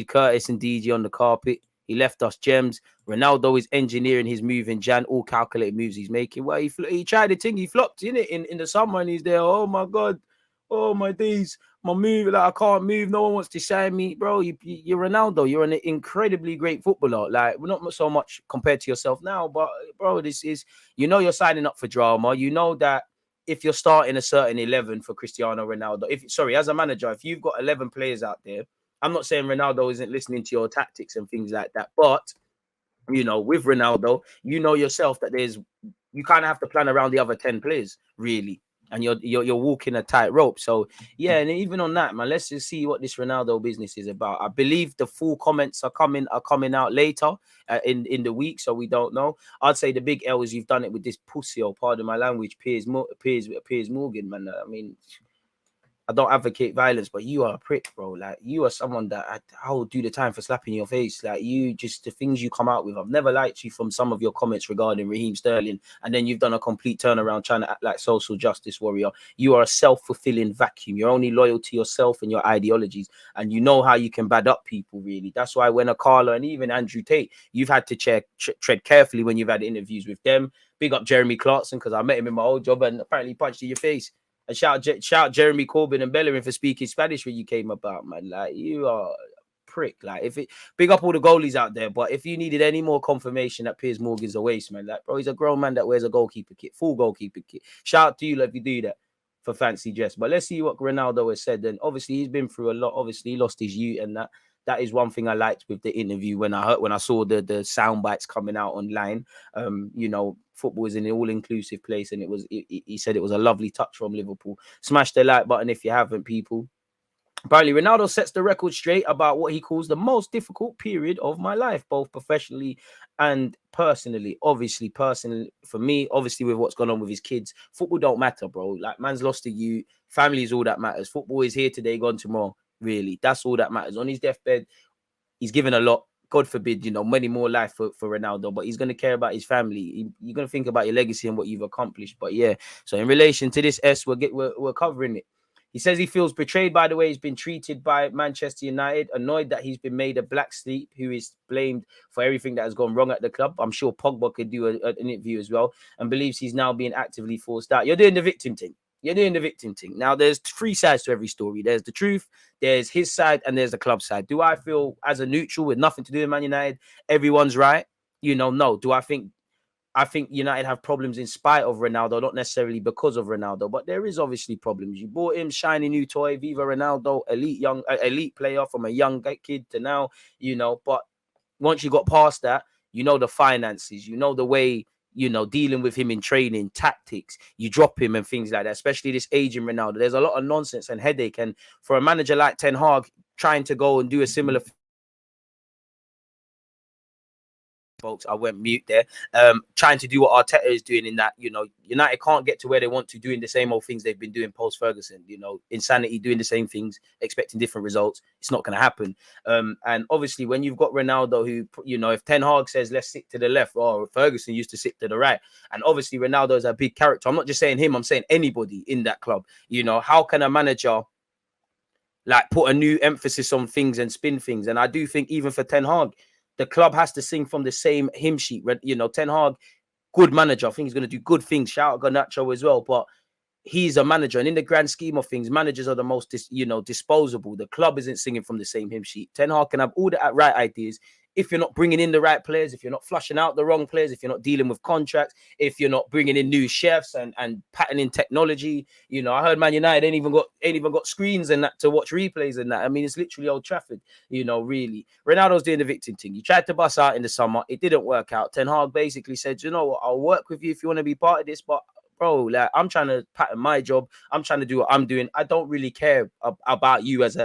Curtis and DG on the carpet. He left us gems. Ronaldo is engineering his move in Jan, all calculated moves he's making. Well, he tried the thing, he flopped in the summer, and he's there. Oh my God, oh my days, my move, like I can't move. No one wants to sign me, bro. You're Ronaldo. You're an incredibly great footballer. Like, we're not so much compared to yourself now, but bro, this is, you're signing up for drama. You know that if you're starting a certain 11 for Cristiano Ronaldo, as a manager, if you've got 11 players out there, I'm not saying Ronaldo isn't listening to your tactics and things like that, but with Ronaldo, yourself that you kind of have to plan around the other 10 players, really. And you're walking a tightrope. So yeah, and even on that, man, let's just see what this Ronaldo business is about. I believe the full comments are coming out later in the week, so we don't know. I'd say the big L is you've done it with this pussy, or pardon my language, Piers Morgan, man. I mean, I don't advocate violence, but you are a prick, bro. Like, you are someone that I will do the time for slapping your face. Like, the things you come out with. I've never liked you from some of your comments regarding Raheem Sterling, and then you've done a complete turnaround trying to act like social justice warrior. You are a self-fulfilling vacuum. You're only loyal to yourself and your ideologies, and you know how you can bad up people, really. That's why when Akala and even Andrew Tate, you've had to tread carefully when you've had interviews with them. Big up Jeremy Clarkson, because I met him in my old job and apparently punched in your face. And shout Jeremy Corbyn and Bellerin for speaking Spanish when you came about, man. Like, you are a prick. Like, big up all the goalies out there, but if you needed any more confirmation that Piers Morgan's a waste, man, like, bro, he's a grown man that wears a goalkeeper kit, full goalkeeper kit. Shout out to you if you do that for fancy dress. But let's see what Ronaldo has said. And obviously, he's been through a lot. Obviously, he lost his youth, and that is one thing I liked with the interview when I saw the sound bites coming out online. Football is an all-inclusive place, and he said it was a lovely touch from Liverpool. Smash the like button if you haven't, people. Apparently, Ronaldo sets the record straight about what he calls the most difficult period of my life, both professionally and personally. Obviously, personally, for me, obviously, with what's gone on with his kids, football don't matter, bro. Like, man's lost a youth. Family is all that matters. Football is here today, gone tomorrow. Really, that's all that matters. On his deathbed, he's given a lot. God forbid, many more life for Ronaldo, but he's going to care about his family. You're going to think about your legacy and what you've accomplished. But yeah, so in relation to this we're covering it. He says he feels betrayed by the way he's been treated by Manchester United, annoyed that he's been made a black sheep who is blamed for everything that has gone wrong at the club. I'm sure Pogba could do an interview as well, and believes he's now being actively forced out. You're doing the victim thing. You're doing the victim thing. Now, there's three sides to every story. There's the truth, there's his side, and there's the club side. Do I feel, as a neutral with nothing to do with Man United, everyone's right? No. Do I think United have problems in spite of Ronaldo, not necessarily because of Ronaldo, but there is obviously problems. You bought him, shiny new toy, Viva Ronaldo, elite player from a young kid to now, but once you got past that, the finances, the way, dealing with him in training, tactics, you drop him and things like that, especially this aging Ronaldo. There's a lot of nonsense and headache. And for a manager like Ten Hag trying to go and do a similar folks, I went mute there. Trying to do what Arteta is doing in that, United can't get to where they want to doing the same old things they've been doing post-Ferguson. Insanity, doing the same things, expecting different results. It's not going to happen. And obviously, when you've got Ronaldo, who, if Ten Hag says, let's sit to the left, or Ferguson used to sit to the right. And obviously, Ronaldo is a big character. I'm not just saying him, I'm saying anybody in that club. How can a manager put a new emphasis on things and spin things? And I do think even for Ten Hag, the club has to sing from the same hymn sheet. Ten Hag, good manager. I think he's going to do good things. Shout out Garnacho as well. But he's a manager. And in the grand scheme of things, managers are the most, disposable. The club isn't singing from the same hymn sheet. Ten Hag can have all the right ideas. If you're not bringing in the right players, if you're not flushing out the wrong players, if you're not dealing with contracts, if you're not bringing in new chefs and patterning technology, I heard Man United ain't even got screens and that to watch replays and that. I mean, it's literally Old Trafford, really. Ronaldo's doing the victim thing. You tried to bust out in the summer. It didn't work out. Ten Hag basically said, what, I'll work with you if you want to be part of this, but bro, I'm trying to pattern my job. I'm trying to do what I'm doing. I don't really care about you as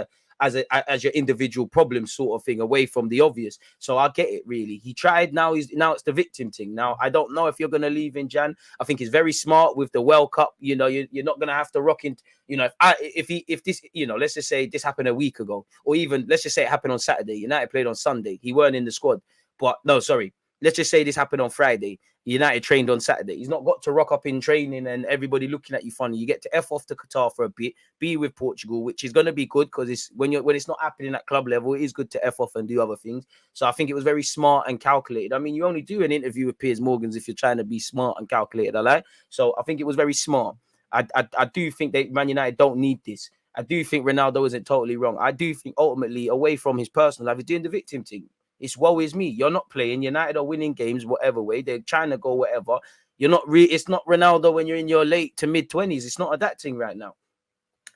your individual problem sort of thing, away from the obvious. So I get it, really. He tried. Now it's the victim thing. Now, I don't know if you're going to leave in Jan. I think he's very smart with the World Cup. You're not going to have to rock in. If this, let's just say this happened a week ago, or even let's just say it happened on Saturday. United played on Sunday. He weren't in the squad. But no, sorry. let's just say this happened on Friday. United trained on Saturday. He's not got to rock up in training and everybody looking at you funny. You get to F off to Qatar for a bit, be with Portugal, which is going to be good because it's when it's not happening at club level, it is good to F off and do other things. So I think it was very smart and calculated. I mean, you only do an interview with Piers Morgans if you're trying to be smart and calculated. I like. So I think it was very smart. I do think that Man United don't need this. I do think Ronaldo isn't totally wrong. I do think ultimately, away from his personal life, he's doing the victim thing. It's woe is me. You're not playing. United are winning games, whatever way. They're trying to go whatever. You're not it's not Ronaldo when you're in your late to mid 20s. It's not that thing right now.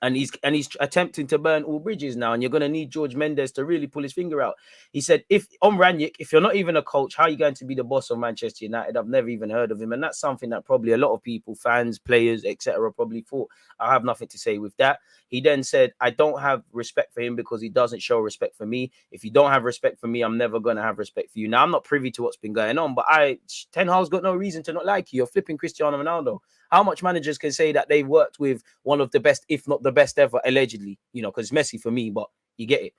And he's attempting to burn all bridges now, and you're going to need George Mendes to really pull his finger out. He said, if on Ranić, if you're not even a coach, how are you going to be the boss of Manchester United? I've never even heard of him. And that's something that probably a lot of people, fans, players, etc., probably thought. I have nothing to say with that. He then said, I don't have respect for him because he doesn't show respect for me. If you don't have respect for me, I'm never going to have respect for you. Now, I'm not privy to what's been going on, but Ten Hag's got no reason to not like you. You're flipping Cristiano Ronaldo. How much managers can say that they've worked with one of the best, if not the best ever, allegedly, because it's messy for me, but you get it.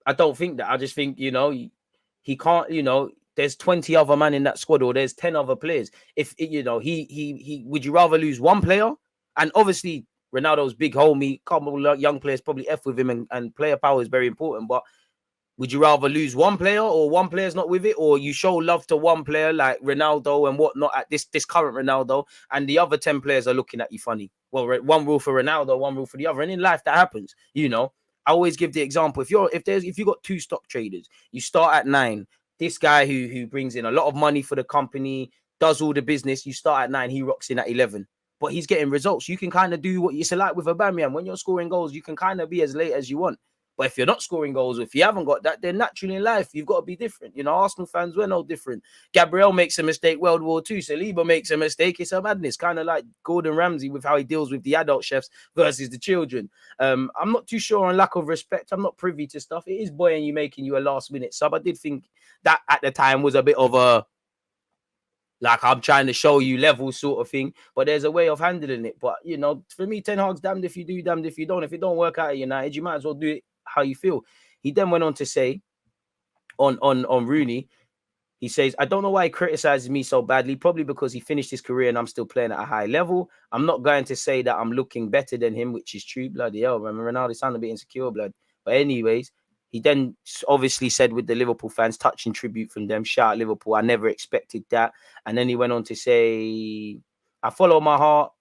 I don't think that. I just think, he can't, there's 20 other men in that squad or there's 10 other players. If, he would you rather lose one player? And obviously, Ronaldo's big homie, couple of young players probably F with him and player power is very important, but would you rather lose one player or one player's not with it, or you show love to one player like Ronaldo and whatnot at this current Ronaldo, and the other 10 players are looking at you funny? Well, one rule for Ronaldo, one rule for the other, and in life that happens. I always give the example: if you got two stock traders, you start at 9. This guy who brings in a lot of money for the company, does all the business. You start at 9, he rocks in at 11. But he's getting results. You can kind of do what you say, like with Aubameyang. When you're scoring goals, you can kind of be as late as you want. But if you're not scoring goals, if you haven't got that, then naturally in life, you've got to be different. Arsenal fans, we're no different. Gabriel makes a mistake, World War II. Saliba makes a mistake. It's a madness. Kind of like Gordon Ramsay with how he deals with the adult chefs versus the children. I'm not too sure on lack of respect. I'm not privy to stuff. It is buoying you, making you a last-minute sub. I did think that at the time was a bit of a, like, I'm trying to show you level sort of thing, but there's a way of handling it. But, for me, Ten Hag's damned if you do, damned if you don't. If it don't work out at United, you might as well do it how you feel. He then went on to say on Rooney, he says, I don't know why he criticizes me so badly, probably because he finished his career and I'm still playing at a high level. I'm not going to say that I'm looking better than him, which is true. Bloody hell, man. Ronaldo sounded a bit insecure, blood. But anyways, he then obviously said with the Liverpool fans, touching tribute from them, shout out Liverpool. I never expected that. And then he went on to say, I follow my heart.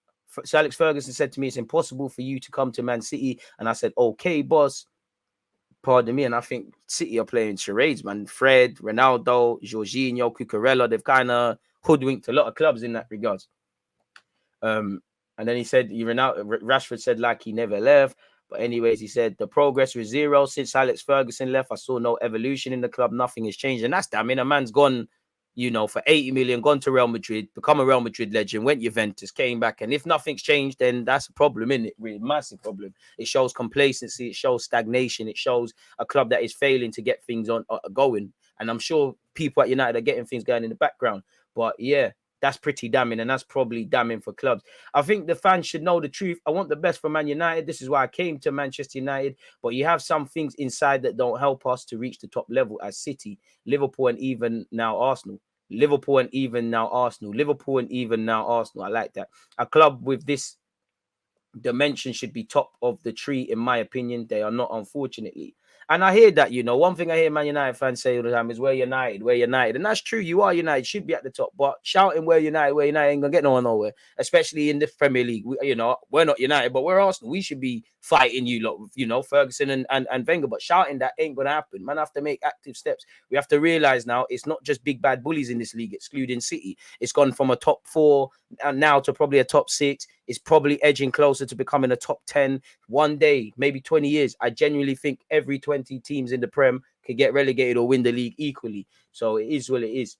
Sir Alex Ferguson said to me, it's impossible for you to come to Man City. And I said, okay, boss. Pardon me. And I think City are playing charades, man. Fred, Ronaldo, Jorginho, Cucurella, they've kind of hoodwinked a lot of clubs in that regards. And then he said, Rashford said like he never left. But anyways, he said, the progress was 0 since Alex Ferguson left. I saw no evolution in the club. Nothing has changed. And that's that. I mean, a man's gone, for 80 million, gone to Real Madrid, become a Real Madrid legend, went Juventus, came back. And if nothing's changed, then that's a problem, isn't it? Really massive problem. It shows complacency. It shows stagnation. It shows a club that is failing to get things on going. And I'm sure people at United are getting things going in the background. But yeah, that's pretty damning, and that's probably damning for clubs. I think the fans should know the truth. I want the best for Man United. This is why I came to Manchester United. But you have some things inside that don't help us to reach the top level as City, Liverpool, and even now Arsenal. Liverpool and even now Arsenal. Liverpool and even now Arsenal. I like that. A club with this dimension should be top of the tree, in my opinion. They are not, unfortunately. And I hear that, one thing I hear Man United fans say all the time is we're United, we're United. And that's true. You are United, should be at the top. But shouting we're United ain't going to get no one nowhere, especially in the Premier League. We're not United, but we're Arsenal. We should be fighting you lot, Ferguson and Wenger. But shouting that ain't going to happen. Man, have to make active steps. We have to realize now it's not just big bad bullies in this league, excluding City. It's gone from a top 4 and now to probably a top 6. It's probably edging closer to becoming a top 10 one day, maybe 20 years. I genuinely think every 20 teams in the Prem could get relegated or win the league equally. So it is what it is.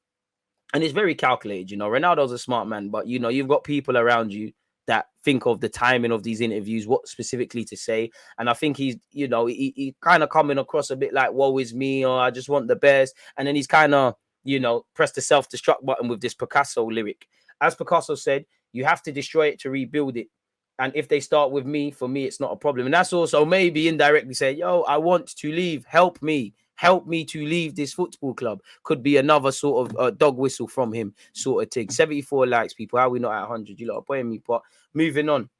And it's very calculated, Ronaldo's a smart man, but, you've got people around you that think of the timing of these interviews, what specifically to say. And I think he's, he kind of coming across a bit like, woe is me, or I just want the best. And then he's kind of, pressed the self-destruct button with this Picasso lyric. As Picasso said, you have to destroy it to rebuild it. And if they start with me, for me, it's not a problem. And that's also maybe indirectly saying, yo, I want to leave. Help me. help me to leave this football club, could be another sort of dog whistle from him, sort of thing. 74 likes, people. How are we not at 100? You lot are playing me, but moving on.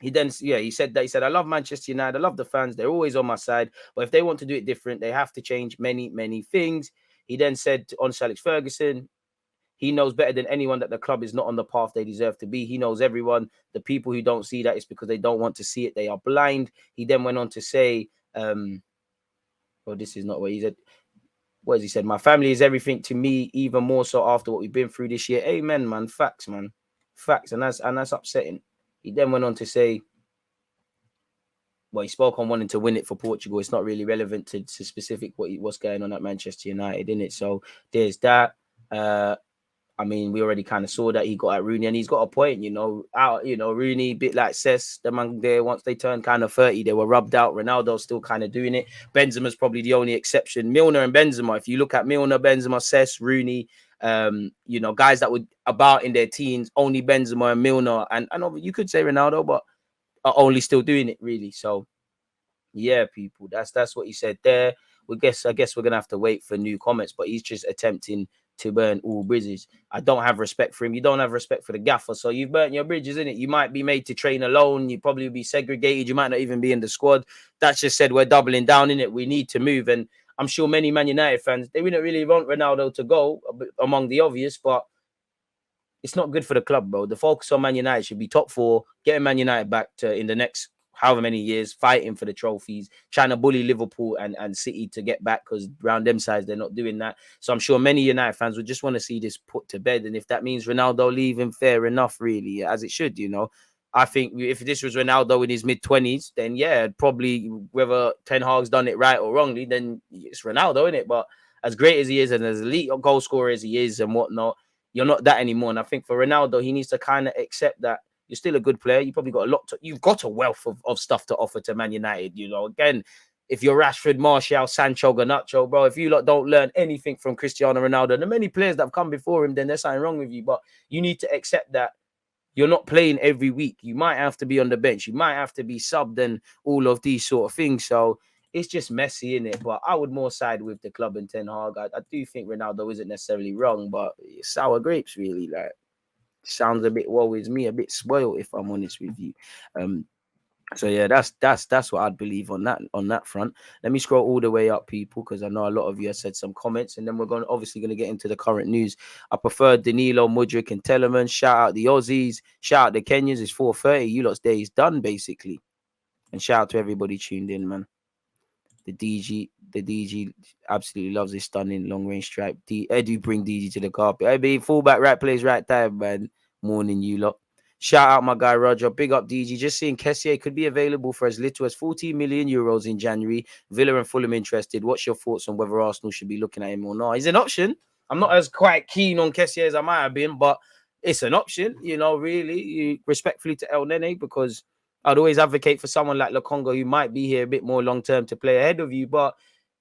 He then, he said that. He said, I love Manchester United. I love the fans. They're always on my side. But if they want to do it different, they have to change many, many things. He then said on Sir Alex Ferguson, he knows better than anyone that the club is not on the path they deserve to be. He knows everyone. The people who don't see that, it's because they don't want to see it. They are blind. He then went on to say, well, this is not what he said. What has he said? My family is everything to me, even more so after what we've been through this year. Amen, man. Facts, man. Facts. And that's upsetting. He then went on to say, well, he spoke on wanting to win it for Portugal. It's not really relevant to specific what's going on at Manchester United, isn't it? So there's that. I mean, we already kind of saw that he got at Rooney, and he's got a point, Rooney, a bit like Cess, the man there, once they turned kind of 30, they were rubbed out. Ronaldo's still kind of doing it. Benzema's probably the only exception. Milner and Benzema, if you look at Milner, Benzema, Cess, Rooney, guys that were about in their teens, only Benzema and Milner, and you could say Ronaldo, but are only still doing it, really. So, yeah, people, that's what he said there. I guess we're gonna have to wait for new comments, but he's just attempting to burn all bridges. I don't have respect for him. You don't have respect for the gaffer, so you've burnt your bridges, innit? You might be made to train alone. You probably be segregated. You might not even be in the squad. That's just said we're doubling down, innit? We need to move, and I'm sure many Man United fans, they wouldn't really want Ronaldo to go, among the obvious, but it's not good for the club, bro. The focus on Man United should be top 4, getting Man United back to in the next however many years, fighting for the trophies, trying to bully Liverpool and City to get back, because around them sides, they're not doing that. So I'm sure many United fans would just want to see this put to bed. And if that means Ronaldo leaving, fair enough, really, as it should, I think if this was Ronaldo in his mid-20s, then yeah, probably whether Ten Hag's done it right or wrongly, then it's Ronaldo, isn't it? But as great as he is and as elite goal scorer as he is and whatnot, you're not that anymore. And I think for Ronaldo, he needs to kind of accept that you're still a good player. You probably got you've got a wealth of stuff to offer to Man United. Again, if you're Rashford, Martial, Sancho, Garnacho, bro, if you lot don't learn anything from Cristiano Ronaldo and the many players that have come before him, then there's something wrong with you. But you need to accept that you're not playing every week. You might have to be on the bench. You might have to be subbed and all of these sort of things. So it's just messy, innit? But I would more side with the club and Ten Hag. I do think Ronaldo isn't necessarily wrong, but it's sour grapes, really. Like, sounds a bit woe is me, a bit spoiled, if I'm honest with you. So yeah, that's what I'd believe on that front. Let me scroll all the way up, people, because I know a lot of you have said some comments, and then we're obviously going to get into the current news. I prefer Danilo, Mudryk, and Telemann. Shout out the Aussies. Shout out the Kenyans. It's 4:30. You lot's day is done, basically. And shout out to everybody tuned in, man. The DG absolutely loves this stunning long range stripe. Edu bring DG to the carpet. I mean, fullback, right place, right time, man. Morning, you lot. Shout out my guy Roger. Big up DG. Just seeing Kessié could be available for as little as 14 million euros in January. Villa and Fulham interested. What's your thoughts on whether Arsenal should be looking at him or not? He's an option. I'm not as quite keen on Kessié as I might have been, but it's an option, really. Respectfully to El Nene, because I'd always advocate for someone like Lokonga who might be here a bit more long-term to play ahead of you. But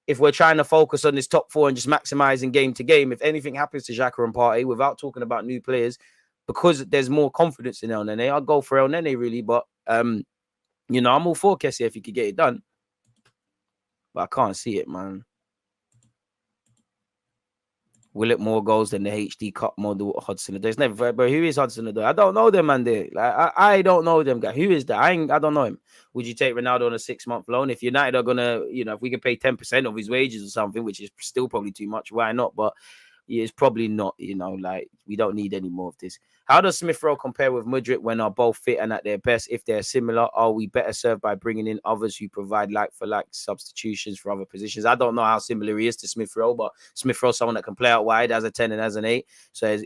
if we're trying to focus on this top 4 and just maximizing game to game, if anything happens to Xhaka and Partey, without talking about new players, because there's more confidence in El Nene, I'll go for El Nene, really. But, I'm all for Kessié if he could get it done. But I can't see it, man. Will it more goals than the HD Cup model Hudson? There's never, but who is Hudson? I don't know them, man. There, like, I don't know them guy. Who is that? I don't know him. Would you take Ronaldo on a 6-month loan? If United are gonna, if we can pay 10% of his wages or something, which is still probably too much, why not? But yeah, it's probably not. Like, we don't need any more of this. How does Smith Rowe compare with Mudryk when are both fit and at their best? If they're similar, are we better served by bringing in others who provide like-for-like substitutions for other positions? I don't know how similar he is to Smith Rowe, but Smith Rowe, someone that can play out wide as a 10 and as an 8. So,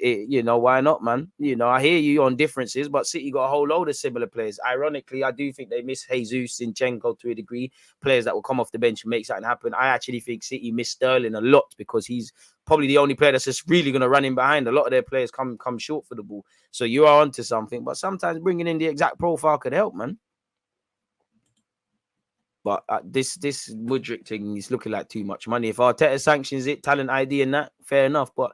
why not, man? I hear you on differences, but City got a whole load of similar players. Ironically, I do think they miss Jesus, Zinchenko to a degree, players that will come off the bench and make something happen. I actually think City miss Sterling a lot because he's probably the only player that's just really going to run in behind. A lot of their players come short for the ball. So you are onto something, but sometimes bringing in the exact profile could help, man. But this Mudryk thing is looking like too much money. If Arteta sanctions it, talent ID and that, fair enough, but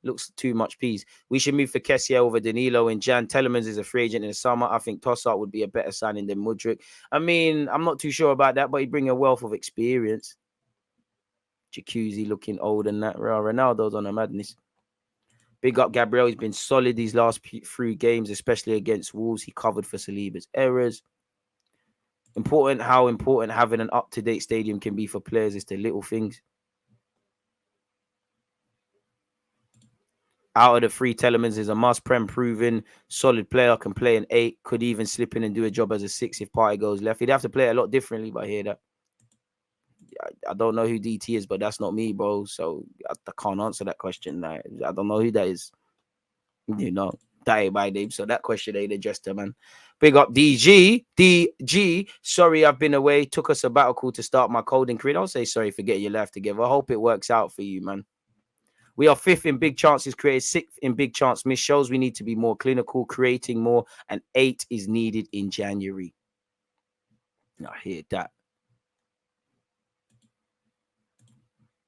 looks too much peas. We should move for Kessié over Danilo in Jan. Telemans is a free agent in the summer. I think Tossart would be a better signing than Mudryk. I mean, I'm not too sure about that, but he'd bring a wealth of experience. Jacuzzi looking old and that. Ronaldo's on a madness. Big up Gabriel. He's been solid these last three games, especially against Wolves. He covered for Saliba's errors. How important having an up-to-date stadium can be for players is the little things. Out of the three, Telemans is a must. Prem proven, solid player, can play an 8, could even slip in and do a job as a 6 if Partey goes left. He'd have to play a lot differently, but I hear that. I don't know who DT is, but that's not me, bro. So I can't answer that question. I don't know who that is. You know, that ain't my name. So that question ain't addressed to, man. Big up DG. Sorry, I've been away. Took a sabbatical to start my coding career. Don't say sorry for getting your life together. I hope it works out for you, man. We are 5th in big chances created, 6th in big chance miss. Shows we need to be more clinical, creating more, and 8 is needed in January. I hear that.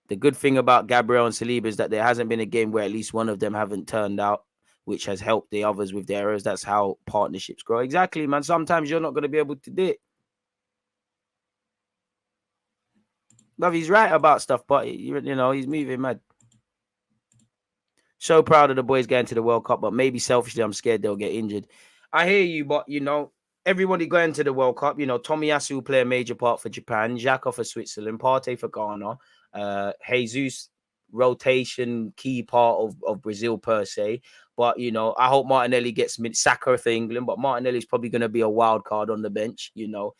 The good thing about Gabriel and Saliba is that there hasn't been a game where at least one of them haven't turned out, which has helped the others with their errors. That's how partnerships grow. Exactly, man. Sometimes you're not going to be able to do it. But he's right about stuff, but, you know, he's moving mad. So proud of the boys going to the World Cup, but maybe selfishly, I'm scared they'll get injured. I hear you, but, you know, everybody going to the World Cup, you know, Tomiyasu will play a major part for Japan, Xhaka for Switzerland, Partey for Ghana, Jesus rotation, key part of Brazil per se. But, you know, I hope Martinelli gets Saka for England, but Martinelli's probably going to be a wild card on the bench, you know.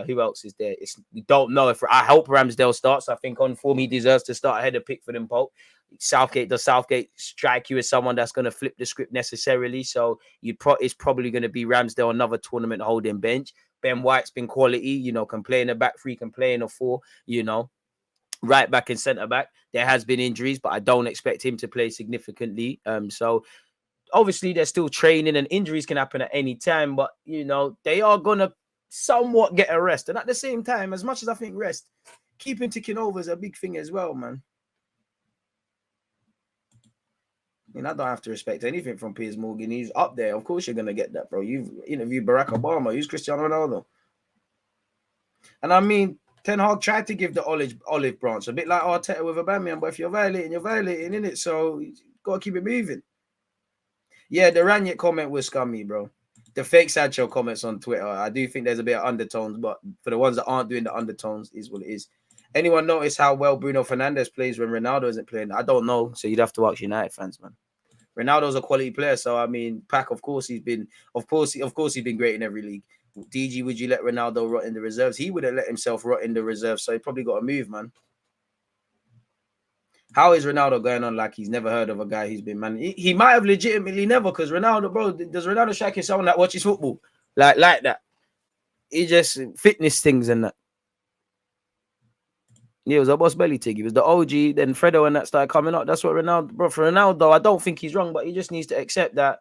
Who else is there? We don't know. If I hope Ramsdale starts. I think on form he deserves to start ahead of Pickford and Pope. Does Southgate strike you as someone that's going to flip the script necessarily? So it's probably going to be Ramsdale, another tournament holding bench. Ben White's been quality, you know, can play in a back three, can play in a 4, you know. Right back and centre back. There has been injuries, but I don't expect him to play significantly. So obviously they're still training and injuries can happen at any time, but you know, they are gonna somewhat get a rest. And at the same time, as much as I think rest, keeping ticking over is a big thing as well, man. I mean, I don't have to respect anything from Piers Morgan. He's up there. Of course you're gonna get that, bro. You've interviewed Barack Obama. Who's Cristiano Ronaldo? And I mean, Ten Hag tried to give the olive branch, a bit like Arteta with Aubameyang, but if you're violating, innit? So you gotta keep it moving. Yeah, the Ranić comment was scummy, bro. The fake Sancho comments on Twitter, I do think there's a bit of undertones, but for the ones that aren't doing the undertones, is what it is. Anyone notice how well Bruno Fernandes plays when Ronaldo isn't playing? I don't know, so you'd have to ask United fans, man. Ronaldo's a quality player, so I mean, of course he's been great in every league. DG, would you let Ronaldo rot in the reserves? He wouldn't let himself rot in the reserves, so he probably got to move, man. How is Ronaldo going on like he's never heard of a guy who's been man? He might have legitimately never, because Ronaldo, bro, does Ronaldo shake someone that watches football like that? He just fitness things and that. Yeah, it was a boss belly thing. He was the OG. Then Fredo and that started coming up. That's what Ronaldo, bro. For Ronaldo, I don't think he's wrong, but he just needs to accept that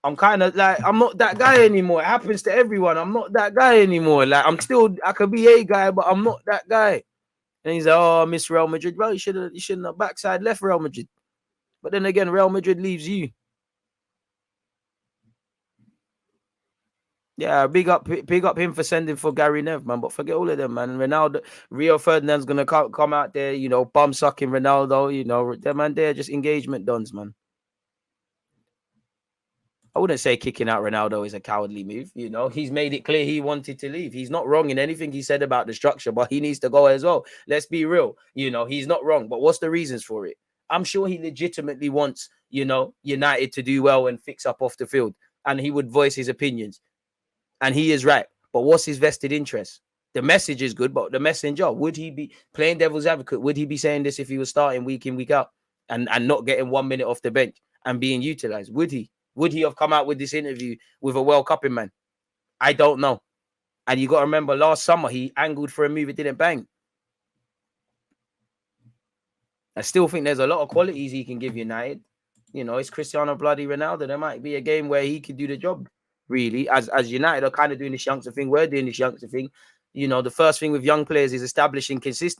I'm kind of like, I'm not that guy anymore. It happens to everyone. I'm not that guy anymore. Like, I could be a guy, but I'm not that guy. And he's like, oh, I miss Real Madrid. Bro, you shouldn't have backside left Real Madrid. But then again, Real Madrid leaves you. Yeah, big up him for sending for Gary Nev, man. But forget all of them, man. Ronaldo, Rio Ferdinand's gonna come out there, you know, bum sucking Ronaldo, you know, them man, they're just engagement dons, man. I wouldn't say kicking out Ronaldo is a cowardly move. You know, he's made it clear he wanted to leave. He's not wrong in anything he said about the structure, but he needs to go as well. Let's be real. You know, he's not wrong. But what's the reasons for it? I'm sure he legitimately wants, you know, United to do well and fix up off the field. And he would voice his opinions. And he is right. But what's his vested interest? The message is good, but the messenger, would he be playing devil's advocate? Would he be saying this if he was starting week in, week out and not getting 1 minute off the bench and being utilized? Would he? Would he have come out with this interview with a World Cup in man? I don't know. And you got to remember, last summer, he angled for a move, it didn't bang. I still think there's a lot of qualities he can give United. You know, it's Cristiano bloody Ronaldo. There might be a game where he could do the job, really. As United are kind of doing this youngster thing, we're doing this youngster thing. You know, the first thing with young players is establishing consistency.